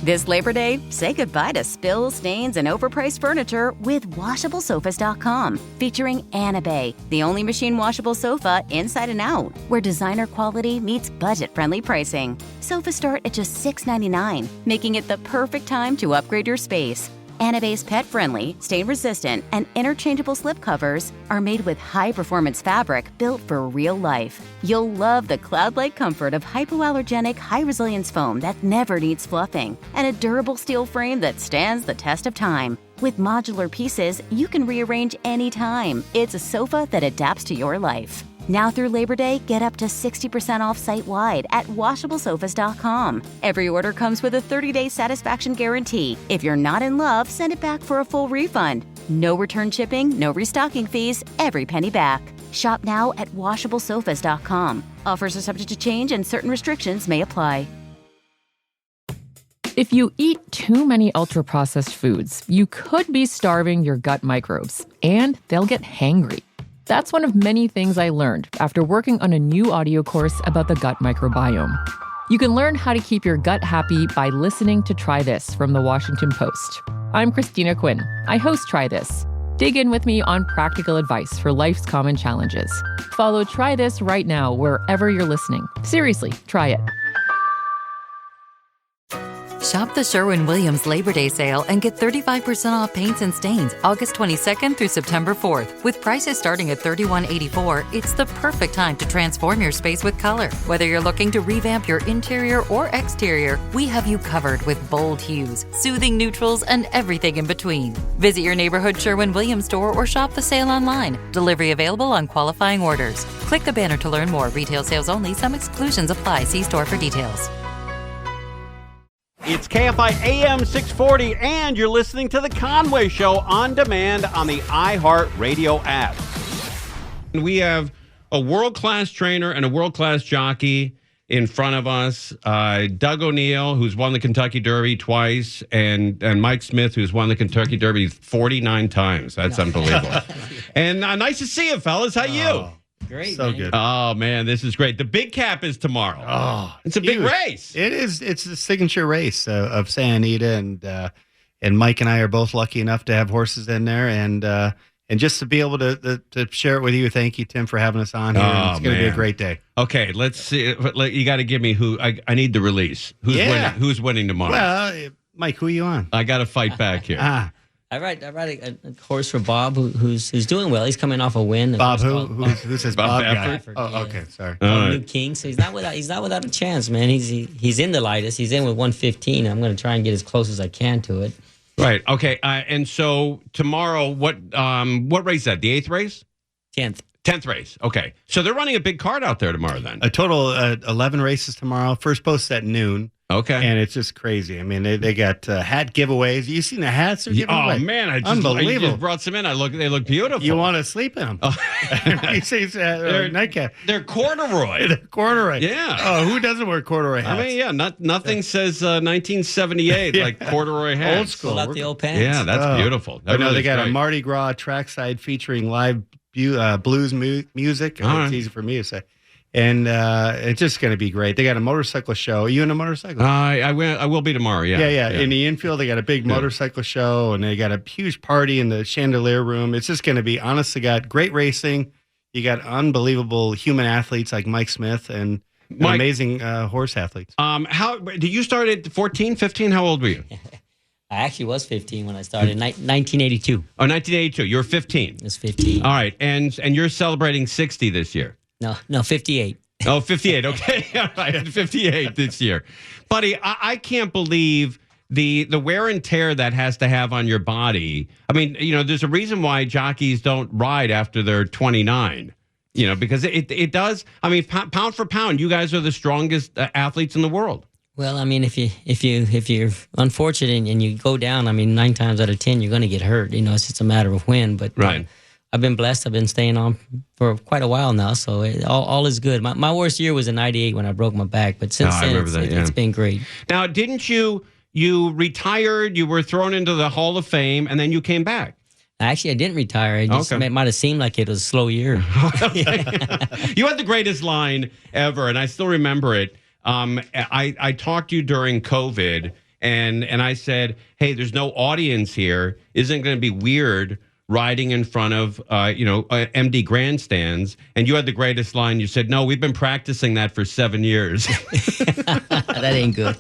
This Labor Day, say goodbye to spills, stains, and overpriced furniture with WashableSofas.com, featuring Anita, the only machine washable sofa inside and out, where designer quality meets budget-friendly pricing. Sofas start at just $6.99, making it the perfect time to upgrade your space. Anita's pet-friendly, stain-resistant, and interchangeable slipcovers are made with high-performance fabric built for real life. You'll love the cloud-like comfort of hypoallergenic, high-resilience foam that never needs fluffing, and a durable steel frame that stands the test of time. With modular pieces, you can rearrange anytime. It's a sofa that adapts to your life. Now through Labor Day, get up to 60% off site-wide at WashableSofas.com. Every order comes with a 30-day satisfaction guarantee. If you're not in love, send it back for a full refund. No return shipping, no restocking fees, every penny back. Shop now at WashableSofas.com. Offers are subject to change and certain restrictions may apply. If you eat too many ultra-processed foods, you could be starving your gut microbes, and they'll get hangry. That's one of many things I learned after working on a new audio course about the gut microbiome. You can learn how to keep your gut happy by listening to Try This from the Washington Post. I'm Christina Quinn. I host Try This. Dig in with me on practical advice for life's common challenges. Follow Try This right now wherever you're listening. Seriously, try it. Shop the Sherwin-Williams Labor Day sale and get 35% off paints and stains August 22nd through September 4th. With prices starting at $31.84, it's the perfect time to transform your space with color. Whether you're looking to revamp your interior or exterior, we have you covered with bold hues, soothing neutrals, and everything in between. Visit your neighborhood Sherwin-Williams store or shop the sale online. Delivery available on qualifying orders. Click the banner to learn more. Retail sales only. Some exclusions apply. See store for details. It's KFI AM 640, and you're listening to The Conway Show on demand on the iHeartRadio app. We have a world-class trainer and a world-class jockey in front of us. Doug O'Neill, who's won the Kentucky Derby twice, and Mike Smith, who's won the Kentucky Derby 49 times. That's unbelievable. And nice to see you, fellas. How you? Great, so man. good. Oh, man, this is great. The big cap is tomorrow. Oh, it's a big race. It is. It's the signature race of San Anita, and Mike and I are both lucky enough to have horses in there, and just to be able to share it with you. Thank you, Tim, for having us on here. It's going to be a great day. Okay, let's see. You got to give me who. I need the release. Who's winning tomorrow? Well, Mike, who are you on? I got to fight back here. I ride a horse for Bob who's doing well. He's coming off a win. Bob who? Who says Bob? Baffert, oh, okay, sorry. New King. So he's not without a chance, man. He's in the lightest. He's in with 115. I'm going to try and get as close as I can to it. Right. Okay. And so tomorrow, what race is that? The 8th race? 10th. 10th race. Okay. So they're running a big card out there tomorrow then. A total 11 races tomorrow. First post at noon. Okay. And it's just crazy. I mean, they got hat giveaways. You seen the hats they're giving away? Oh, man. I just brought some in. They look beautiful. You want to sleep in them. Oh. You see nightcap. They're corduroy. They're corduroy. Yeah. Oh, who doesn't wear corduroy hats? I mean, yeah, nothing says 1978 like corduroy hats. Old school. Pull out the old pants. Yeah, that's beautiful. That they got a Mardi Gras trackside featuring live blues music. It's easy for me to say. And it's just going to be great. They got a motorcycle show. Are you in a motorcycle? I will be tomorrow. Yeah. In the infield, they got a big motorcycle show, and they got a huge party in the chandelier room. It's just going to be, honest to God, great racing. You got unbelievable human athletes like Mike Smith and amazing horse athletes. How did you start at 14, 15? How old were you? I actually was 15 when I started, 1982. Oh, 1982. You were 15. I was 15. All right, and you're celebrating 60 this year. No, 58. Oh, 58. Okay. All right. 58 this year. Buddy, I can't believe the wear and tear that has to have on your body. I mean, there's a reason why jockeys don't ride after they're 29, because it does. I mean, pound for pound, you guys are the strongest athletes in the world. Well, I mean, if you're unfortunate and you go down, I mean, 9 times out of 10, you're going to get hurt. It's just a matter of when. But right. I've been blessed. I've been staying on for quite a while now, so all is good. My worst year was in '98 when I broke my back, but since then, it's been great. Now, didn't you retired, you were thrown into the Hall of Fame, and then you came back? Actually, I didn't retire. It might have seemed like it was a slow year. You had the greatest line ever, and I still remember it. I talked to you during COVID, and I said, hey, there's no audience here. Isn't it going to be weird riding in front of, empty grandstands? And you had the greatest line. You said, no, we've been practicing that for 7 years. That ain't good.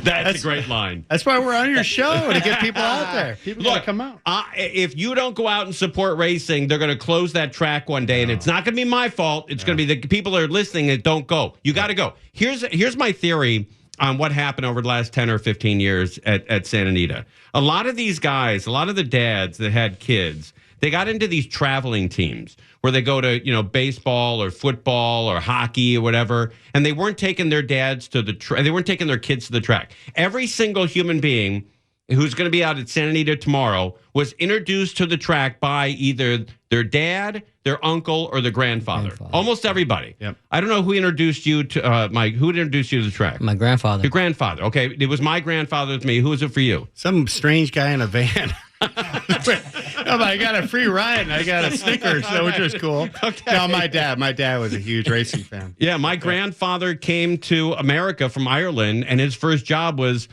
That's a great line. That's why we're on your show, to get people out there. People got to come out. If you don't go out and support racing, they're going to close that track one day, and it's not going to be my fault. It's going to be the people that are listening that don't go. You got to go. Here's my theory on what happened over the last 10 or 15 years at Santa Anita. A lot of these guys, a lot of the dads that had kids, they got into these traveling teams where they go to, baseball or football or hockey or whatever, and they weren't taking their dads to they weren't taking their kids to the track. Every single human being who's going to be out at Santa Anita tomorrow was introduced to the track by either their dad, their uncle, or their grandfather. Almost everybody. Yep. I don't know who introduced you to Mike. Who introduced you to the track? My grandfather. Your grandfather. Okay, it was my grandfather with me. Who was it for you? Some strange guy in a van. I got a free ride and I got a sticker, which was cool. Okay. No, my dad was a huge racing fan. Yeah, my grandfather came to America from Ireland, and his first job was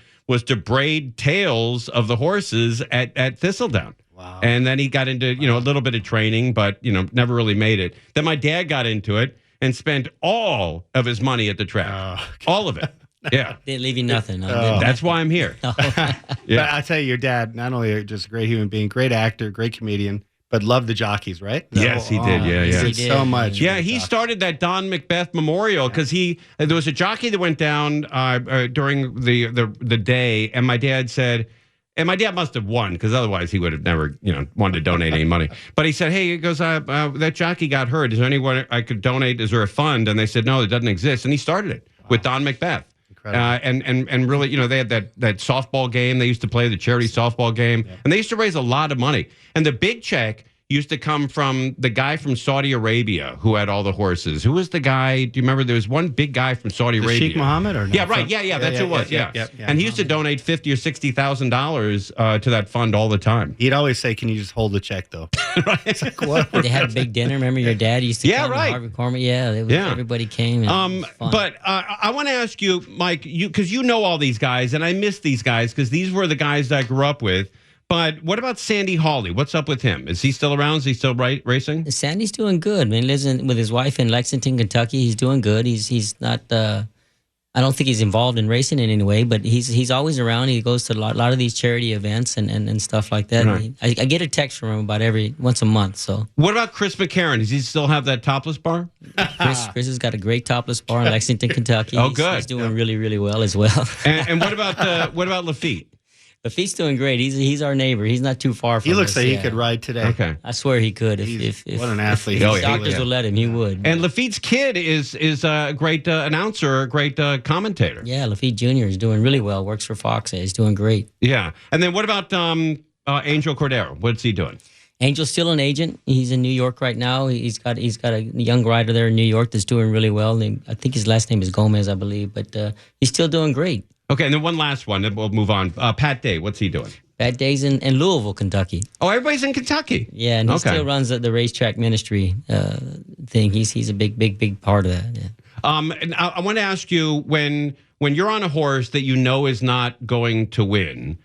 to braid tails of the horses at Thistledown. Wow. And then he got into, a little bit of training, but, never really made it. Then my dad got into it and spent all of his money at the track. All of it. Yeah. Didn't leave you nothing. That's why I'm here. Yeah. But I'll tell you, your dad, not only just a great human being, great actor, great comedian, but loved the jockeys, right? Yes, he did. Yeah. He did so much. Yeah, he started that Don Macbeth Memorial because there was a jockey that went down during the day, and my dad said, and my dad must have won because otherwise he would have never, wanted to donate any money. But he said, hey, he goes, that jockey got hurt. Is there anyone I could donate? Is there a fund? And they said, no, it doesn't exist. And he started it with Don Macbeth. And really, they had that softball game. They used to play the charity softball game, and they used to raise a lot of money. And the big check used to come from the guy from Saudi Arabia who had all the horses. Who was the guy? Do you remember? There was one big guy from Saudi Arabia. Sheikh Mohammed, or no? Yeah, right. Yeah, that's who it was. Yeah. And he used to donate $50,000 or $60,000 to that fund all the time. He'd always say, "Can you just hold the check, though?" Right. It's like, what? They had a big dinner. Remember, your dad used to come right. to Harvey Corman. Everybody came. But I want to ask you, Mike, because you know all these guys, and I miss these guys because these were the guys that I grew up with. But what about Sandy Hawley? What's up with him? Is he still around? Is he still racing? Sandy's doing good. He lives with his wife in Lexington, Kentucky. He's doing good. He's not. I don't think he's involved in racing in any way, but he's always around. He goes to a lot of these charity events and stuff like that. Right. I get a text from him about once a month. So what about Chris McCarron? Does he still have that topless bar? Chris has got a great topless bar in Lexington, Kentucky. Good. He's doing really, really well as well. And what about Lafitte? Lafitte's doing great. He's our neighbor. He's not too far from us. He looks like he could ride today. Okay. I swear he could. If what an athlete. If doctors would let him, he would. And Lafitte's kid is a great announcer, a great commentator. Yeah, Lafitte Jr. is doing really well. Works for Fox. He's doing great. Yeah. And then what about Angel Cordero? What's he doing? Angel's still an agent. He's in New York right now. He's got a young rider there in New York that's doing really well. I think his last name is Gomez, I believe. But he's still doing great. Okay, and then one last one, then we'll move on. Pat Day, what's he doing? Pat Day's in Louisville, Kentucky. Oh, everybody's in Kentucky. Yeah, and he still runs the racetrack ministry thing. He's a big part of that. Yeah. And I want to ask you, when you're on a horse that you know is not going to win,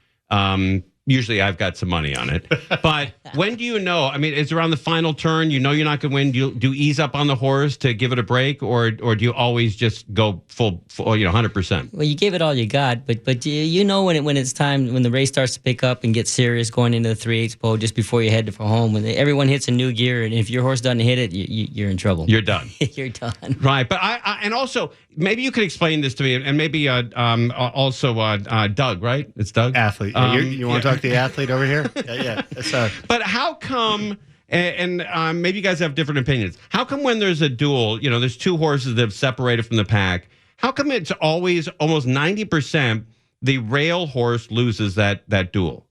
usually I've got some money on it. But when do you know? I mean, it's around the final turn. You know you're not going to win. Do you ease up on the horse to give it a break, or do you always just go full 100%? Well, you give it all you got, but you know when it's time, when the race starts to pick up and get serious, going into the 3/8 pole just before you head for home, when everyone hits a new gear, and if your horse doesn't hit it, you're in trouble. You're done. You're done. Right, but I and also maybe you could explain this to me, and maybe also Doug, right? It's Doug. Athlete. You want to talk to the athlete over here? Yeah. But how come? And maybe you guys have different opinions. How come when there's a duel, there's two horses that have separated from the pack? How come it's always almost 90% the rail horse loses that duel?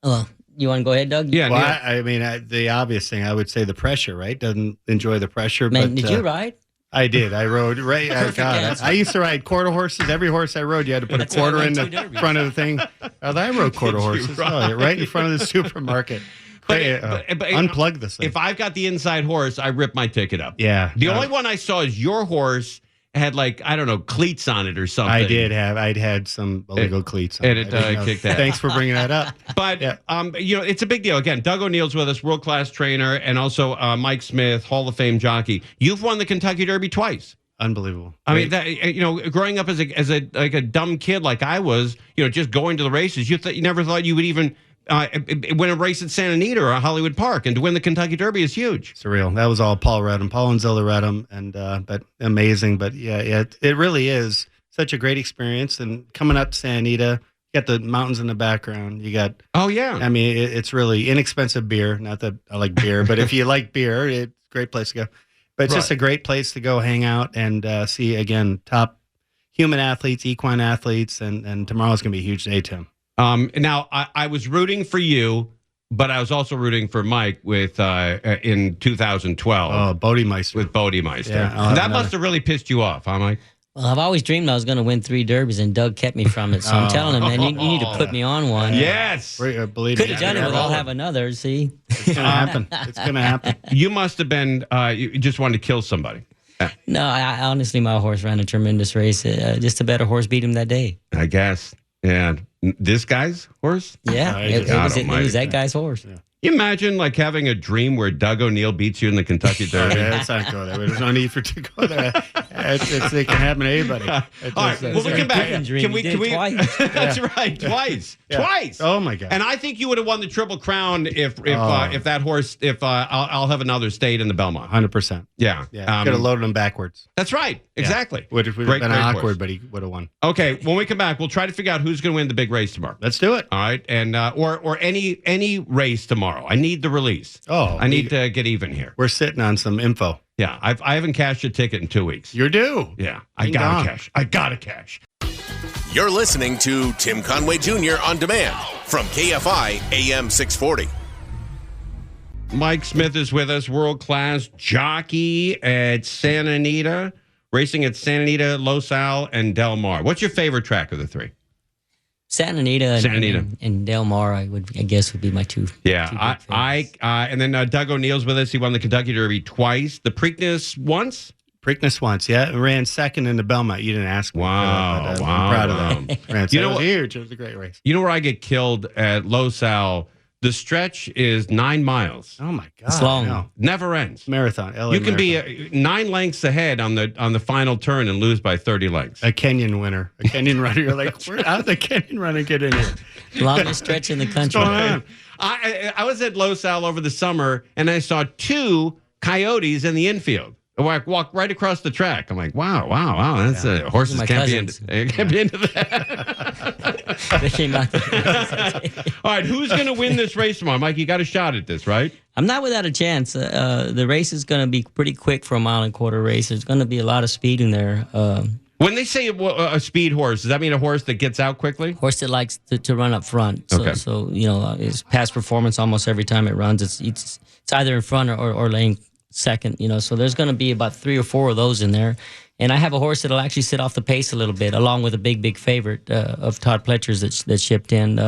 Well, you want to go ahead, Doug? Yeah. Well, I mean, the obvious thing I would say the pressure, right? Doesn't enjoy the pressure. Man, but, did you ride? I did. I rode right. I used to ride quarter horses. Every horse I rode, you had to put a quarter in the front of the thing. I rode quarter horses. Right in front of the supermarket. But unplug this thing. If I've got the inside horse, I rip my ticket up. Yeah. The only one I saw is your horse had like, I don't know, cleats on it or something. I'd had some illegal cleats on and it. it kicked that. Thanks for bringing that up. But, it's a big deal. Again, Doug O'Neill's with us, world-class trainer, and also Mike Smith, Hall of Fame jockey. You've won the Kentucky Derby twice. Unbelievable. I mean, that, growing up as a dumb kid like I was, just going to the races, you never thought you would even win a race at Santa Anita or Hollywood Park, and to win the Kentucky Derby is huge. Surreal. That was all Paul Redham. Paul and Zilla Redham, and but amazing. But it really is such a great experience. And coming up to Santa Anita, you got the mountains in the background. You got I mean, it's really inexpensive beer. Not that I like beer, but if you like beer, it's a great place to go. But it's just a great place to go hang out and see, again, top human athletes, equine athletes, and tomorrow's going to be a huge day, Tim. Now, I was rooting for you, but I was also rooting for Mike with in 2012. Oh, Bodemeister. With Bodemeister. Yeah, that must have really pissed you off, huh, Mike? Well, I've always dreamed I was going to win 3 derbies, and Doug kept me from it. So I'm telling him, man, you need to put me on one. Yes. Believe Could me. have done it, but I'll have another, see? It's going to happen. It's going to happen. You must have been, you just wanted to kill somebody. No, I honestly, my horse ran a tremendous race. Just a better horse beat him that day. I guess. Yeah. This guy's horse? Yeah, it was that guy's horse. Yeah. You imagine like having a dream where Doug O'Neill beats you in the Kentucky Derby? Let's not go there. There's no need to go there. It can happen to anybody. All right, well, we come back. Can we? Twice. That's right, twice. Twice. Oh my God! And I think you would have won the Triple Crown if that horse. I'll have another state in the Belmont. 100%. Yeah. Could have loaded him backwards. That's right. Exactly. Would have been awkward, horse. But he would have won. Okay. When we come back, we'll try to figure out who's going to win the big race tomorrow. Let's do it. All right, and or any race tomorrow. I need the release. I need to get even here. We're sitting on some info. Yeah, I haven't cashed a ticket in 2 weeks. You're due. Yeah, I gotta cash. You're listening to Tim Conway Jr. on demand from KFI AM 640. Mike Smith is with us, world-class jockey at Santa Anita, racing at Santa Anita, Los Al, and Del Mar. What's your favorite track of the 3? Santa Anita and Del Mar, I guess would be my two. Yeah, and then Doug O'Neill's with us. He won the Kentucky Derby twice, the Preakness once. Yeah, ran second in the Belmont. You didn't ask me. Wow, I'm proud of that. Ran second. You know what? It was huge. It was a great race. You know where I get killed at Los Al? The stretch is 9 miles. Oh my God! It's long. Never ends. Marathon. LA you can marathon. be 9 lengths ahead on the final turn and lose by 30 lengths. A Kenyan winner, a Kenyan runner. You're like, how did the Kenyan runner get in here? Longest stretch in the country. What's going on? I was at Los Al over the summer and I saw 2 coyotes in the infield. I walked right across the track. I'm like, wow. That's horses can't be into that. They came out. All right, who's going to win this race tomorrow? Mike, you got a shot at this, right? I'm not without a chance. The race is going to be pretty quick for a 1.25 mile race. There's going to be a lot of speed in there. When they say a speed horse, does that mean a horse that gets out quickly? Horse that likes to run up front. So his past performance almost every time it runs, it's either in front or laying second. So there's going to be about 3 or 4 of those in there. And I have a horse that'll actually sit off the pace a little bit, along with a big favorite of Todd Pletcher's that shipped in.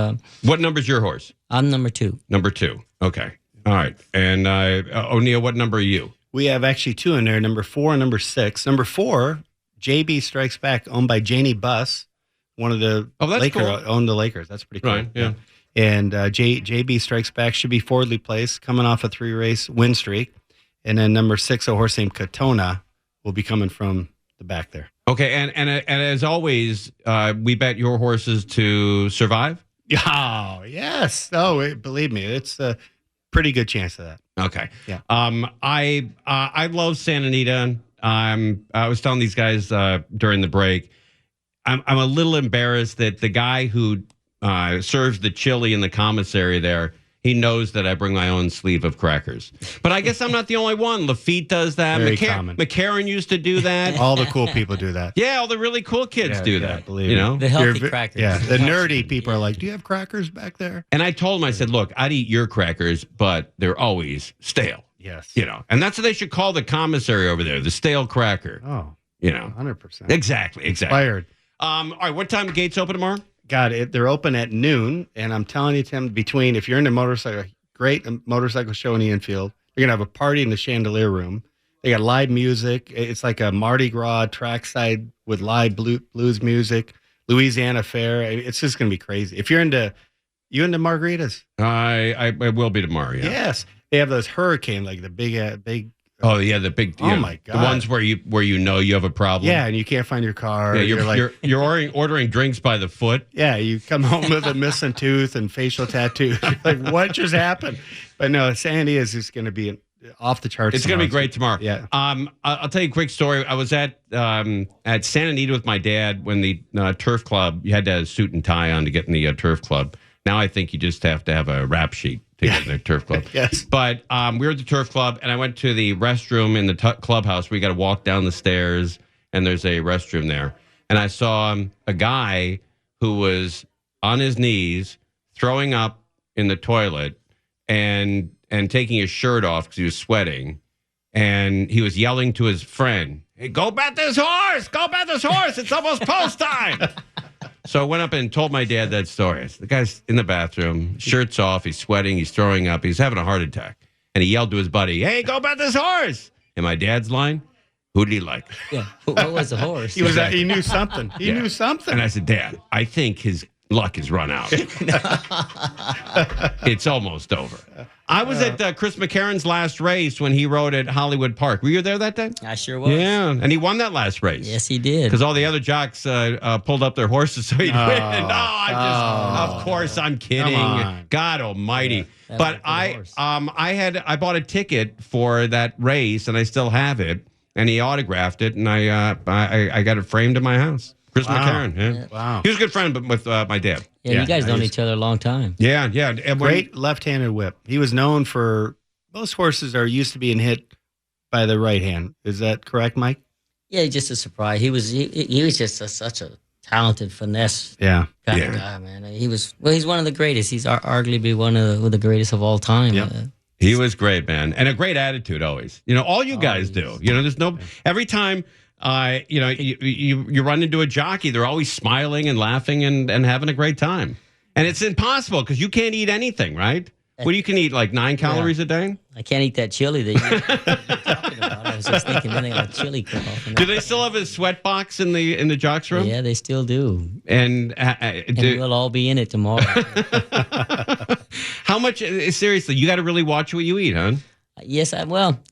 What number's your horse? I'm number 2. Number 2. Okay. All right. And O'Neill, what number are you? We have actually 2 in there, number 4 and number 6. Number 4, JB Strikes Back, owned by Janie Buss, one of the owned the Lakers. That's pretty cool. Right, yeah. And JB Strikes Back should be forwardly placed, coming off a 3-race win streak. And then number 6, a horse named Katona, will be coming from the back there. Okay, and as always, we bet your horses to survive? Oh, yes. Oh, believe me, it's a pretty good chance of that. Okay. Yeah. I love Santa Anita. I was telling these guys during the break, I'm a little embarrassed that the guy who serves the chili in the commissary there, he knows that I bring my own sleeve of crackers. But I guess I'm not the only one. Lafitte does that. Very common. McCarran used to do that. All the cool people do that. Yeah, all the really cool kids do that. Believe me. The healthy crackers. Yeah, the nerdy people are like, do you have crackers back there? And I told him, I said, look, I'd eat your crackers, but they're always stale. Yes. And that's what they should call the commissary over there, the stale cracker. Oh, 100%. Exactly. Inspired. All right, what time the gates open tomorrow? Got it. They're open at noon, and I'm telling you, Tim, if you're into motorcycle, great motorcycle show in the infield, you're going to have a party in the Chandelier Room. They got live music. It's like a Mardi Gras trackside with live blues music. Louisiana Fair. It's just going to be crazy. If you're into margaritas? I will be tomorrow. Yeah. Yes, they have those hurricane, like the big. Oh yeah, the big. Oh my God, the ones where you know you have a problem. Yeah, and you can't find your car. Yeah, you're ordering drinks by the foot. Yeah, you come home with a missing tooth and facial tattoos. You're like, what just happened? But no, San Diego is just going to be off the charts. It's going to be great tomorrow. Yeah. I'll tell you a quick story. I was at San Anita with my dad when the turf club. You had to have a suit and tie on to get in the turf club. Now I think you just have to have a rap sheet to get in the turf club. Yes. But we were at the turf club, and I went to the restroom in the clubhouse where you got to walk down the stairs, and there's a restroom there. And I saw a guy who was on his knees throwing up in the toilet and taking his shirt off because he was sweating. And he was yelling to his friend, "Hey, go bet this horse! Go bet this horse! It's almost post time!" So I went up and told my dad that story. The guy's in the bathroom, shirt's off, he's sweating, he's throwing up, he's having a heart attack. And he yelled to his buddy, "Hey, go bet this horse!" And my dad's line, "Who did he like?" Yeah. What was the horse? He knew something. He knew something. And I said, "Dad, I think his luck has run out. It's almost over." I was at Chris McCarron's last race when he rode at Hollywood Park. Were you there that day? I sure was. Yeah, and he won that last race. Yes, he did. Because all the other jocks pulled up their horses so he'd win. Of course, I'm kidding. God almighty. Yeah, but I bought a ticket for that race, and I still have it. And he autographed it, and I got it framed in my house. Chris McCarron. Yeah. Wow. He was a good friend with my dad. Yeah, you guys known each other a long time. Yeah, yeah. And great left-handed whip. He was known for, most horses are used to being hit by the right hand. Is that correct, Mike? Yeah, just a surprise. He was just such a talented finesse kind of guy, man. He's one of the greatest. He's arguably one of the greatest of all time. Yep. He was great, man. And a great attitude always. All you guys do. There's every time you run into a jockey, they're always smiling and laughing and having a great time. And it's impossible because you can't eat anything, right? Well, you can eat like 9 calories a day. I can't eat that chili that you're talking about. I was just thinking, then they got chili cook off. Do they still have a sweat box in the jocks room? Yeah, they still do. And we'll all be in it tomorrow. How much? Seriously, you got to really watch what you eat, huh? Yes.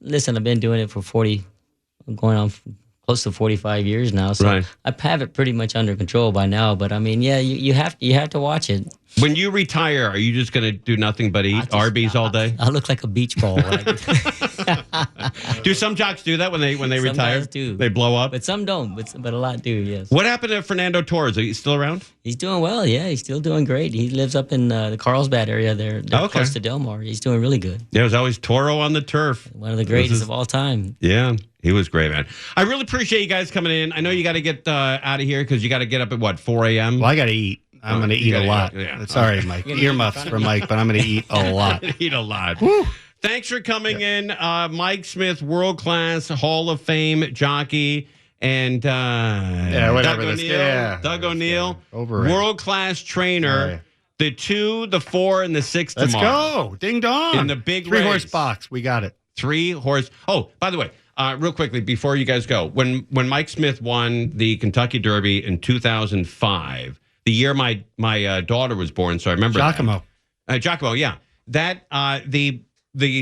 Listen, I've been doing it for going on close to 45 years now, so right. I have it pretty much under control by now. But I mean, yeah, you have to watch it. When you retire, are you just going to do nothing but eat Arby's all day? I look like a beach ball. Do some jocks do that when they Some retire? guys do. They blow up? But some don't, but a lot do, yes. What happened to Fernando Torres? Are you still around? He's doing well, yeah. He's still doing great. He lives up in the Carlsbad area there close to Del Mar. He's doing really good. There was always Toro on the turf. One of the greatest of all time. Yeah, he was great, man. I really appreciate you guys coming in. I know you got to get out of here because you got to get up at, 4 a.m.? Well, I got to eat. I'm going to eat a lot. Yeah. Sorry, Mike. Earmuffs for Mike, but I'm going to eat a lot. Eat a lot. Woo. Thanks for coming in. Mike Smith, world-class Hall of Fame jockey. And Doug O'Neill, world-class trainer. The 2, the 4, and the 6 Let's tomorrow. Go. Ding dong. In the big 3-horse box. We got it. 3-horse. Oh, by the way, real quickly, before you guys go, when Mike Smith won the Kentucky Derby in 2005, the year my daughter was born, so I remember Giacomo. Giacomo, yeah. That the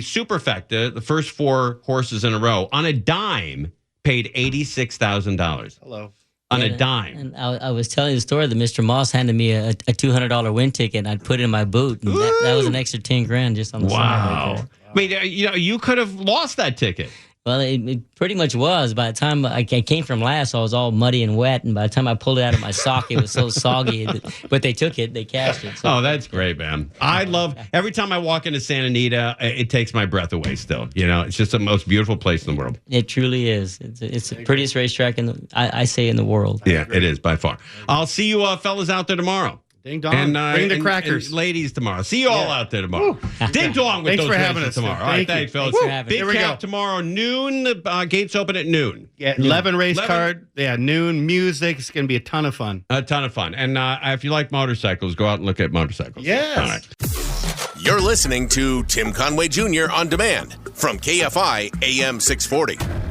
superfecta, the first 4 horses in a row, on a dime, paid $86,000. Hello. On a dime. And I was telling the story that Mr. Moss handed me a $200 win ticket, and I'd put it in my boot, and that was an extra $10,000 just on the side. Wow. I mean, you could have lost that ticket. Well, it pretty much was. By the time I came from last, I was all muddy and wet, and by the time I pulled it out of my sock, it was so soggy. But they took it, they cashed it. So. Oh, that's great, man. I love every time I walk into Santa Anita, it takes my breath away. Still, it's just the most beautiful place in the world. It truly is. It's the prettiest racetrack I say in the world. Yeah, it is by far. I'll see you fellas out there tomorrow. Ding dong. And, bring the crackers. And ladies tomorrow. See you all out there tomorrow. Ding dong with thanks those for having races us tomorrow. All right, thanks, fellas. Big cap tomorrow, noon. The gates open at noon. Yeah, 11 race card. Yeah, noon. Music. It's going to be a ton of fun. A ton of fun. And if you like motorcycles, go out and look at motorcycles. Yes. All right. You're listening to Tim Conway Jr. on demand from KFI AM 640.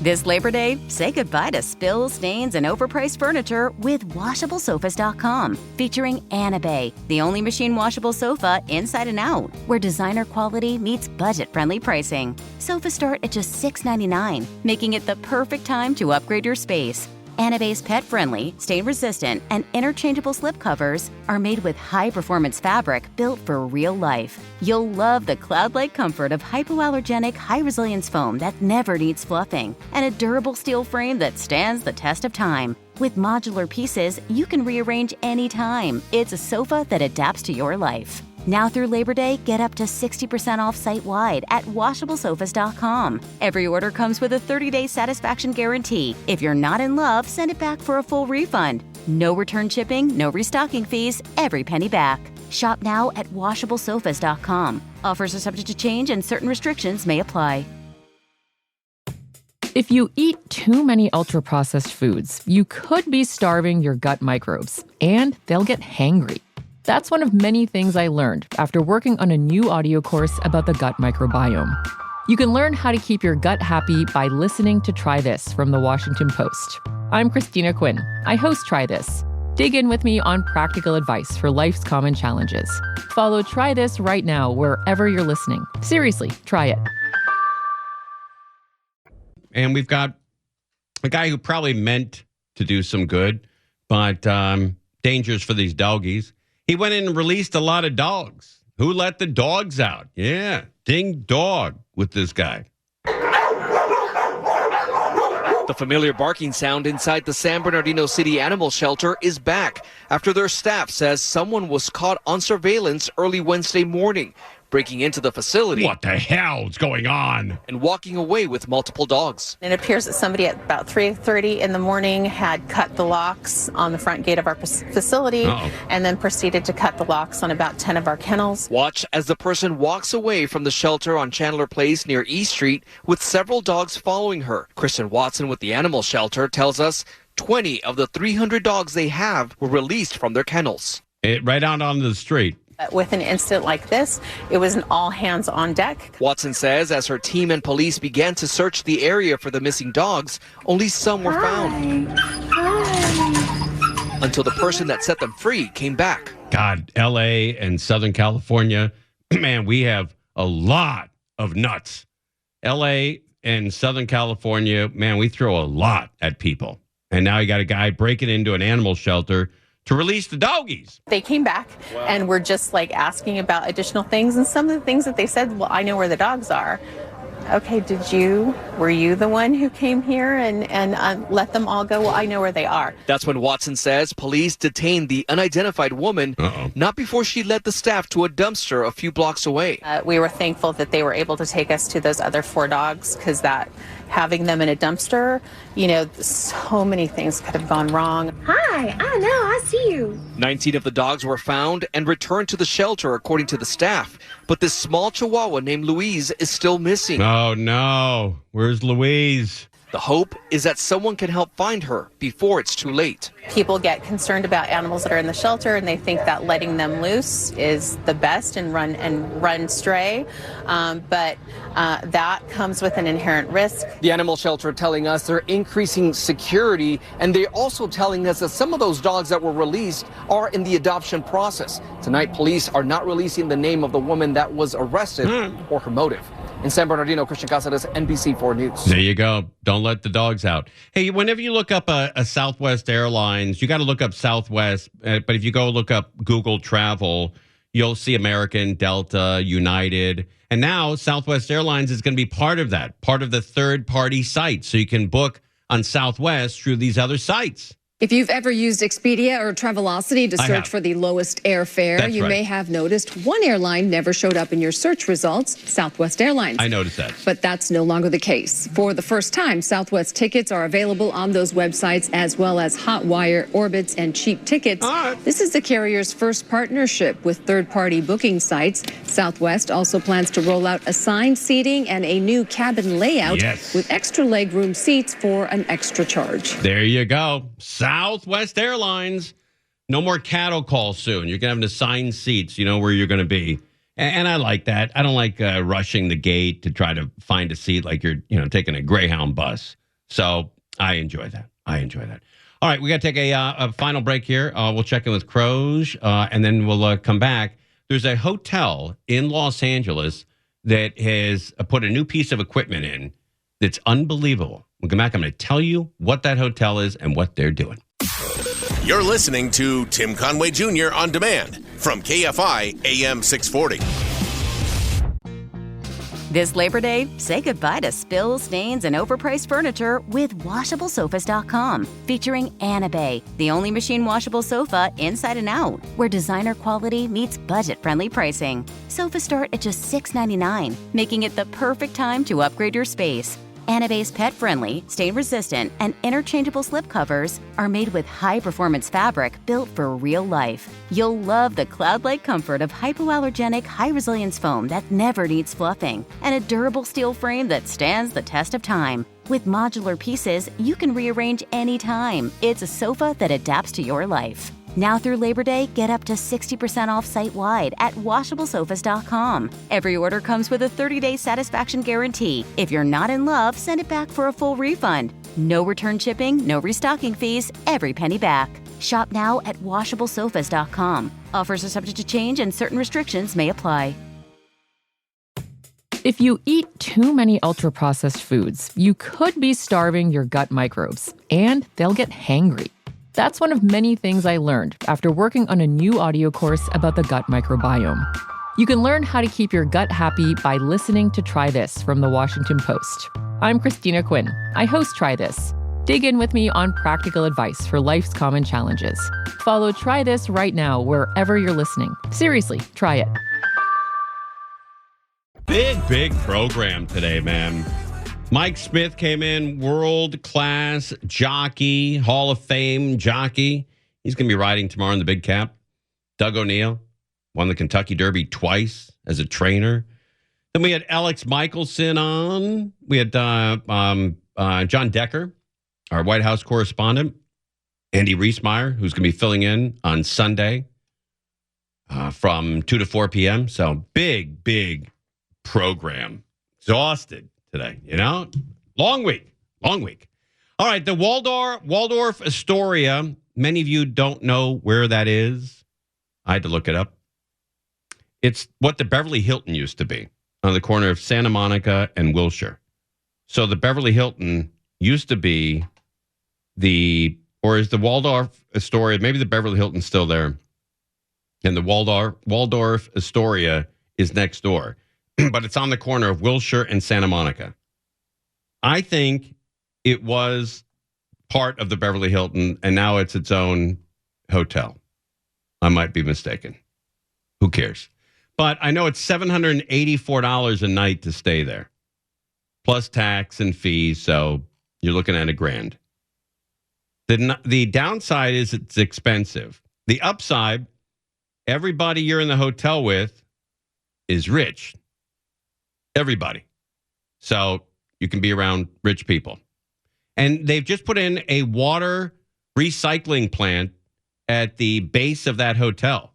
This Labor Day, say goodbye to spills, stains, and overpriced furniture with WashableSofas.com. Featuring Anita, the only machine washable sofa inside and out, where designer quality meets budget-friendly pricing. Sofas start at just $6.99, making it the perfect time to upgrade your space. Anita's pet-friendly, stain-resistant, and interchangeable slipcovers are made with high-performance fabric built for real life. You'll love the cloud-like comfort of hypoallergenic, high-resilience foam that never needs fluffing, and a durable steel frame that stands the test of time. With modular pieces, you can rearrange anytime. It's a sofa that adapts to your life. Now through Labor Day, get up to 60% off site-wide at WashableSofas.com. Every order comes with a 30-day satisfaction guarantee. If you're not in love, send it back for a full refund. No return shipping, no restocking fees, every penny back. Shop now at WashableSofas.com. Offers are subject to change and certain restrictions may apply. If you eat too many ultra-processed foods, you could be starving your gut microbes, and they'll get hangry. That's one of many things I learned after working on a new audio course about the gut microbiome. You can learn how to keep your gut happy by listening to Try This from the Washington Post. I'm Christina Quinn. I host Try This. Dig in with me on practical advice for life's common challenges. Follow Try This right now wherever you're listening. Seriously, try it. And we've got a guy who probably meant to do some good, but dangers for these doggies. He went in and released a lot of dogs. Who let the dogs out? Yeah, ding dog with this guy. The familiar barking sound inside the San Bernardino City Animal Shelter is back after their staff says someone was caught on surveillance early Wednesday morning, breaking into the facility. What the hell is going on? And walking away with multiple dogs. It appears that somebody at about 3:30 in the morning had cut the locks on the front gate of our facility and then proceeded to cut the locks on about 10 of our kennels. Watch as the person walks away from the shelter on Chandler Place near East Street with several dogs following her. Kristen Watson with the animal shelter tells us 20 of the 300 dogs they have were released from their kennels. Right out onto the street. With an incident like this, it was an all hands on deck. Watson says as her team and police began to search the area for the missing dogs, only some were found. Until the person that set them free came back. God, L.A. and Southern California, man, we have a lot of nuts. L.A. and Southern California, man, we throw a lot at people. And now you got a guy breaking into an animal shelter to release the doggies. They came back and were just like asking about additional things. And some of the things that they said, well, I know where the dogs are. Okay, were you the one who came here and let them all go? Well, I know where they are. That's when Watson says police detained the unidentified woman, not before she led the staff to a dumpster a few blocks away. We were thankful that they were able to take us to those other 4 dogs because having them in a dumpster, so many things could have gone wrong. Hi, I know, I see you. 19 of the dogs were found and returned to the shelter, according to the staff. But this small Chihuahua named Louise is still missing. Oh, no. Where's Louise? The hope is that someone can help find her before it's too late. People get concerned about animals that are in the shelter, and they think that letting them loose is the best and run stray. But that comes with an inherent risk. The animal shelter telling us they're increasing security, and they're also telling us that some of those dogs that were released are in the adoption process. Tonight, police are not releasing the name of the woman that was arrested or her motive. In San Bernardino, Christian Casares, NBC4 News. There you go. Don't let the dogs out. Hey, whenever you look up a Southwest Airlines, you got to look up Southwest. But if you go look up Google Travel, you'll see American, Delta, United. And now Southwest Airlines is going to be part of that, part of the third-party site. So you can book on Southwest through these other sites. If you've ever used Expedia or Travelocity to search for the lowest airfare, you may have noticed one airline never showed up in your search results, Southwest Airlines. I noticed that. But that's no longer the case. For the first time, Southwest tickets are available on those websites, as well as Hotwire, Orbitz, and Cheap Tickets. This is the carrier's first partnership with third-party booking sites. Southwest also plans to roll out assigned seating and a new cabin layout with extra legroom seats for an extra charge. There you go. Southwest Airlines. No more cattle calls soon. You're going to have an assigned seats. You know where you're going to be. And I like that. I don't like rushing the gate to try to find a seat like you're taking a Greyhound bus. So I enjoy that. All right, we got to take a final break here. We'll check in with Croge, and then we'll come back. There's a hotel in Los Angeles that has put a new piece of equipment in that's unbelievable. We'll come back. I'm going to tell you what that hotel is and what they're doing. You're listening to Tim Conway Jr. On Demand from KFI AM 640. This Labor Day, say goodbye to spills, stains, and overpriced furniture with WashableSofas.com. Featuring Anita, the only machine washable sofa inside and out, where designer quality meets budget-friendly pricing. Sofas start at just $6.99, making it the perfect time to upgrade your space. Anita's pet-friendly, stain-resistant, and interchangeable slipcovers are made with high-performance fabric built for real life. You'll love the cloud-like comfort of hypoallergenic, high-resilience foam that never needs fluffing, and a durable steel frame that stands the test of time. With modular pieces, you can rearrange anytime. It's a sofa that adapts to your life. Now through Labor Day, get up to 60% off site-wide at WashableSofas.com. Every order comes with a 30-day satisfaction guarantee. If you're not in love, send it back for a full refund. No return shipping, no restocking fees, every penny back. Shop now at WashableSofas.com. Offers are subject to change and certain restrictions may apply. If you eat too many ultra-processed foods, you could be starving your gut microbes, and they'll get hangry. That's one of many things I learned after working on a new audio course about the gut microbiome. You can learn how to keep your gut happy by listening to Try This from the Washington Post. I'm Christina Quinn. I host Try This. Dig in with me on practical advice for life's common challenges. Follow Try This right now wherever you're listening. Seriously, try it. Big program today, man. Mike Smith came in, world-class jockey, Hall of Fame jockey. He's going to be riding tomorrow in the Big Cap. Doug O'Neill won the Kentucky Derby twice as a trainer. Then we had Alex Michelson on. We had John Decker, our White House correspondent. Andy Reesmeyer, who's going to be filling in on Sunday from 2 to 4 p.m. So big program. Exhausted today, long week. All right, the Waldorf Astoria. Many of you don't know where that is. I had to look it up. It's what the Beverly Hilton used to be on the corner of Santa Monica and Wilshire. So the Beverly Hilton used to be is the Waldorf Astoria, maybe the Beverly Hilton's still there, and the Waldorf Astoria is next door. But it's on the corner of Wilshire and Santa Monica. I think it was part of the Beverly Hilton, and now it's its own hotel. I might be mistaken. Who cares? But I know it's $784 a night to stay there, plus tax and fees, so you're looking at $1,000. The downside is it's expensive. The upside, everybody you're in the hotel with is rich. Everybody. So you can be around rich people. And they've just put in a water recycling plant at the base of that hotel.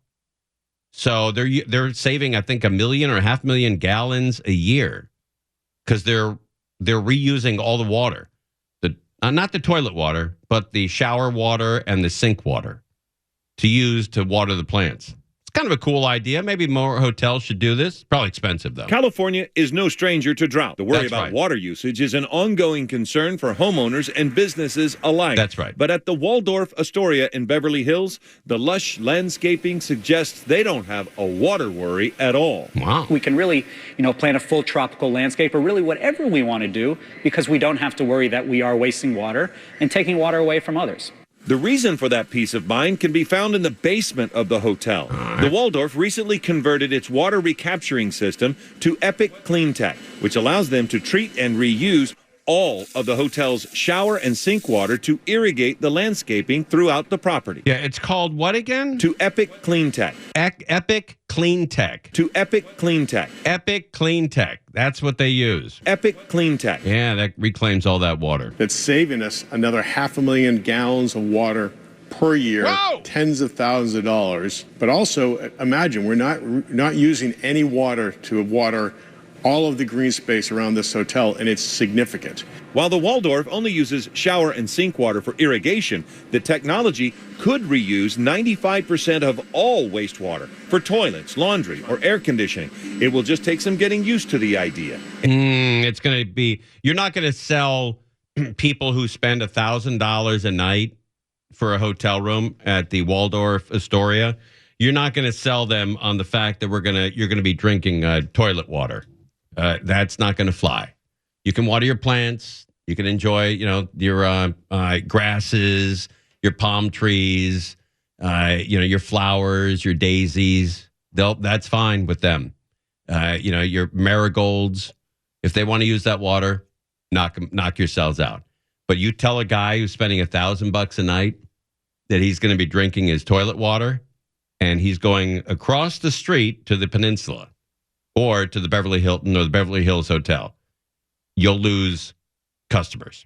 So they're saving, I think, 1 million or 500,000 gallons a year because they're reusing all the water. Not the toilet water, but the shower water and the sink water to use to water the plants. Kind of a cool idea. Maybe more hotels should do this. Probably expensive, though. California is no stranger to drought. The worry about water usage is an ongoing concern for homeowners and businesses alike. That's right. But at the Waldorf Astoria in Beverly Hills, the lush landscaping suggests they don't have a water worry at all. Wow. We can really, plant a full tropical landscape or really whatever we want to do because we don't have to worry that we are wasting water and taking water away from others. The reason for that peace of mind can be found in the basement of the hotel. The Waldorf recently converted its water recapturing system to Epic Cleantech, which allows them to treat and reuse all of the hotel's shower and sink water to irrigate the landscaping throughout the property. Yeah, it's called what again? To Epic Cleantech. Epic Cleantech. To Epic Cleantech. Epic Cleantech. That's what they use. Epic Cleantech. Yeah, that reclaims all that water. That's saving us another 500,000 gallons of water per year, tens of thousands of dollars. But also, imagine we're not using any water to water all of the green space around this hotel, and it's significant. While the Waldorf only uses shower and sink water for irrigation, the technology could reuse 95% of all wastewater for toilets, laundry, or air conditioning. It will just take some getting used to the idea. It's going to be, you're not going to sell people who spend $1,000 a night for a hotel room at the Waldorf Astoria. You're not going to sell them on the fact that you're going to be drinking toilet water. That's not going to fly. You can water your plants. You can enjoy, your grasses, your palm trees, your flowers, your daisies. That's fine with them. Your marigolds. If they want to use that water, knock yourselves out. But you tell a guy who's spending $1,000 a night that he's going to be drinking his toilet water, and he's going across the street to the Peninsula or to the Beverly Hilton or the Beverly Hills Hotel, you'll lose customers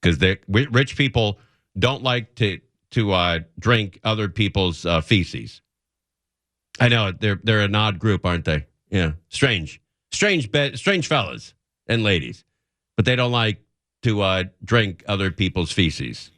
because rich people don't like to drink other people's feces. I know they're an odd group, aren't they? Yeah, strange fellas and ladies, but they don't like to drink other people's feces.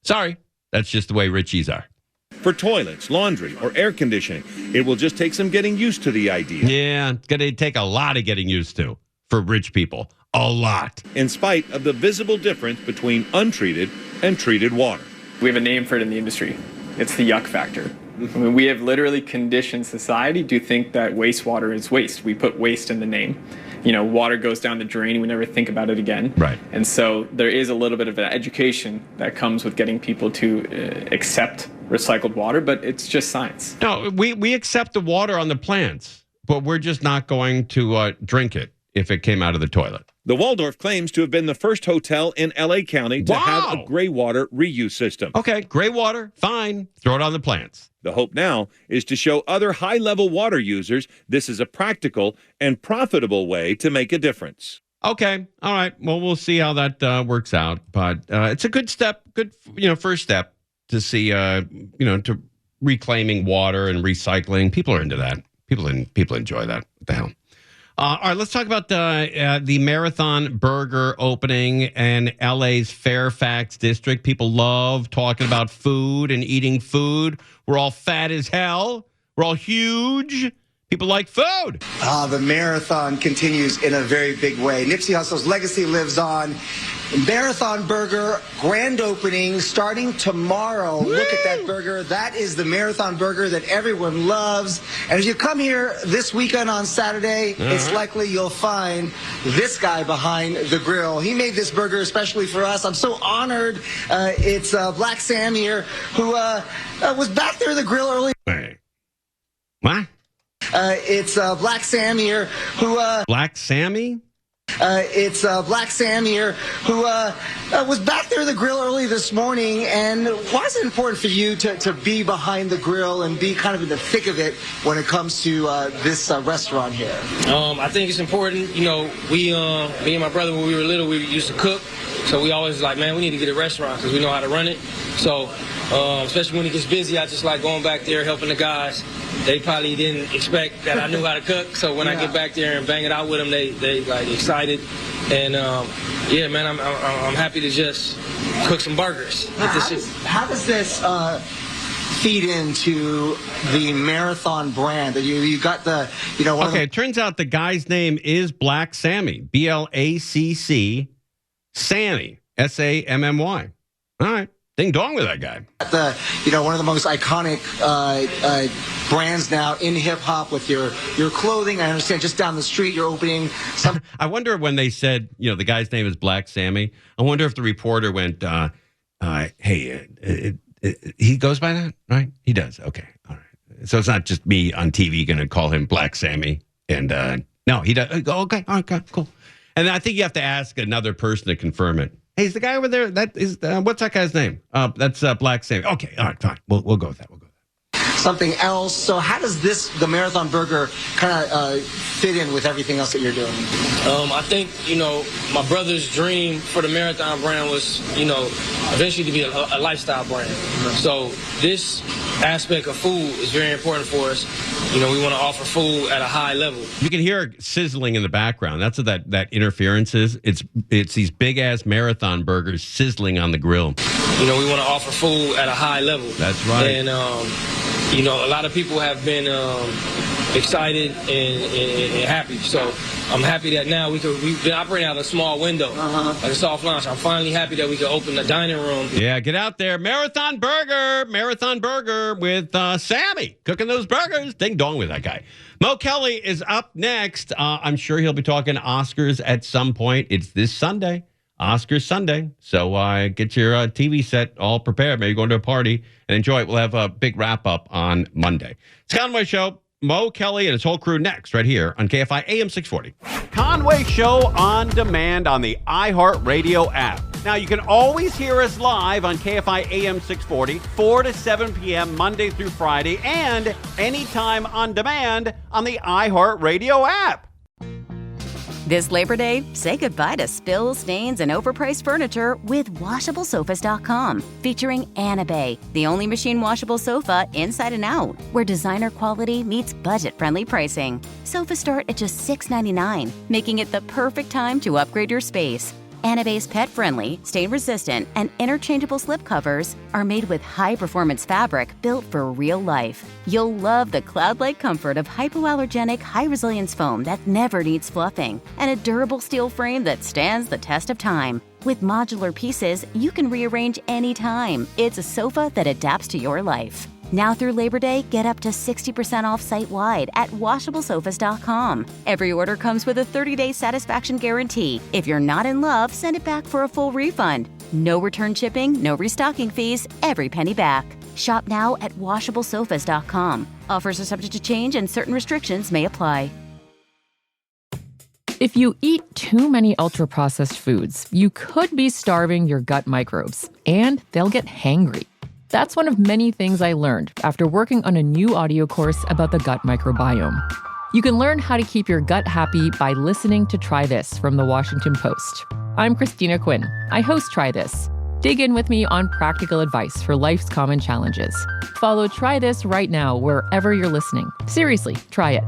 Sorry, that's just the way Richies are. For toilets, laundry, or air conditioning, it will just take some getting used to the idea. Yeah, it's going to take a lot of getting used to for rich people. A lot. In spite of the visible difference between untreated and treated water. We have a name for it in the industry. It's the yuck factor. I mean, we have literally conditioned society to think that wastewater is waste. We put waste in the name. Water goes down the drain. We never think about it again. Right. And so there is a little bit of an education that comes with getting people to accept recycled water, but it's just science. No, we accept the water on the plants, but we're just not going to drink it if it came out of the toilet. The Waldorf claims to have been the first hotel in L.A. County to have a gray water reuse system. Okay, gray water, fine. Throw it on the plants. The hope now is to show other high-level water users this is a practical and profitable way to make a difference. Okay, all right. Well, we'll see how that works out. But it's a good step, first step to see, to reclaiming water and recycling. People are into that. People enjoy that. What the hell? All right, let's talk about the Marathon Burger opening in LA's Fairfax district. People love talking about food and eating food. We're all fat as hell. We're all huge. People like food. The marathon continues in a very big way. Nipsey Hussle's legacy lives on. Marathon Burger grand opening starting tomorrow. Woo! Look at that burger. That is the Marathon Burger that everyone loves. And if you come here this weekend on Saturday, it's likely you'll find this guy behind the grill. He made this burger especially for us. I'm so honored. It's Black Sam here, who was back there at the grill early. Wait. What? It's Black Sam here, who... Black Sammy? It's Black Sam here, who was back there at the grill early this morning. And why is it important for you to be behind the grill and be kind of in the thick of it when it comes to this restaurant here? I think it's important. Me and my brother, when we were little, we used to cook. So we always like, man, we need to get a restaurant because we know how to run it. So especially when it gets busy, I just like going back there, helping the guys. They probably didn't expect that I knew how to cook. So when I get back there and bang it out with them, they like excited. And man, I'm happy to just cook some burgers. How does this feed into the Marathon brand? That you got the Okay, it turns out the guy's name is Black Sammy, BLACC, Sammy, SAMMY. All right. Ding dong with that guy. One of the most iconic brands now in hip hop with your clothing. I understand just down the street you're opening some. I wonder when they said, the guy's name is Black Sammy. I wonder if the reporter went, hey, he goes by that, right? He does. Okay. All right. So it's not just me on TV going to call him Black Sammy. And no, he does. Okay. All right. Cool. And I think you have to ask another person to confirm it. Hey, is the guy over there? That is what's that guy's name? That's Black Sammy. Okay, all right, fine. We'll go with that. Something else. So, how does the Marathon Burger kind of fit in with everything else that you're doing? I think my brother's dream for the Marathon brand was eventually to be a lifestyle brand. So this aspect of food is very important for us. You know, we want to offer food at a high level. You can hear sizzling in the background. That's what that interference is. It's these big-ass marathon burgers sizzling on the grill. You know, we want to offer food at a high level. That's right. And, you know, a lot of people have been excited and happy. So I'm happy that now we've been operating out of a small window, like a soft launch. I'm finally happy that we can open the dining room. Yeah, get out there. Marathon Burger with Sammy cooking those burgers. Ding dong with that guy. Mo Kelly is up next. I'm sure he'll be talking Oscars at some point. It's this Sunday, Oscars Sunday. So get your TV set all prepared. Maybe go to a party and enjoy it. We'll have a big wrap up on Monday. It's Conway Show. Mo Kelly and his whole crew next, right here on KFI AM 640. Conway Show on demand on the iHeartRadio app. Now, you can always hear us live on KFI AM 640, 4 to 7 p.m. Monday through Friday, and anytime on demand on the iHeartRadio app. This Labor Day, say goodbye to spills, stains, and overpriced furniture with WashableSofas.com. Featuring Anita, the only machine washable sofa inside and out, where designer quality meets budget-friendly pricing. Sofas start at just $6.99, making it the perfect time to upgrade your space. Anita's pet-friendly, stain-resistant, and interchangeable slipcovers are made with high-performance fabric built for real life. You'll love the cloud-like comfort of hypoallergenic, high-resilience foam that never needs fluffing, and a durable steel frame that stands the test of time. With modular pieces, you can rearrange anytime. It's a sofa that adapts to your life. Now through Labor Day, get up to 60% off site-wide at WashableSofas.com. Every order comes with a 30-day satisfaction guarantee. If you're not in love, send it back for a full refund. No return shipping, no restocking fees, every penny back. Shop now at WashableSofas.com. Offers are subject to change and certain restrictions may apply. If you eat too many ultra-processed foods, you could be starving your gut microbes, and they'll get hangry. That's one of many things I learned after working on a new audio course about the gut microbiome. You can learn how to keep your gut happy by listening to Try This from the Washington Post. I'm Christina Quinn. I host Try This. Dig in with me on practical advice for life's common challenges. Follow Try This right now wherever you're listening. Seriously, try it.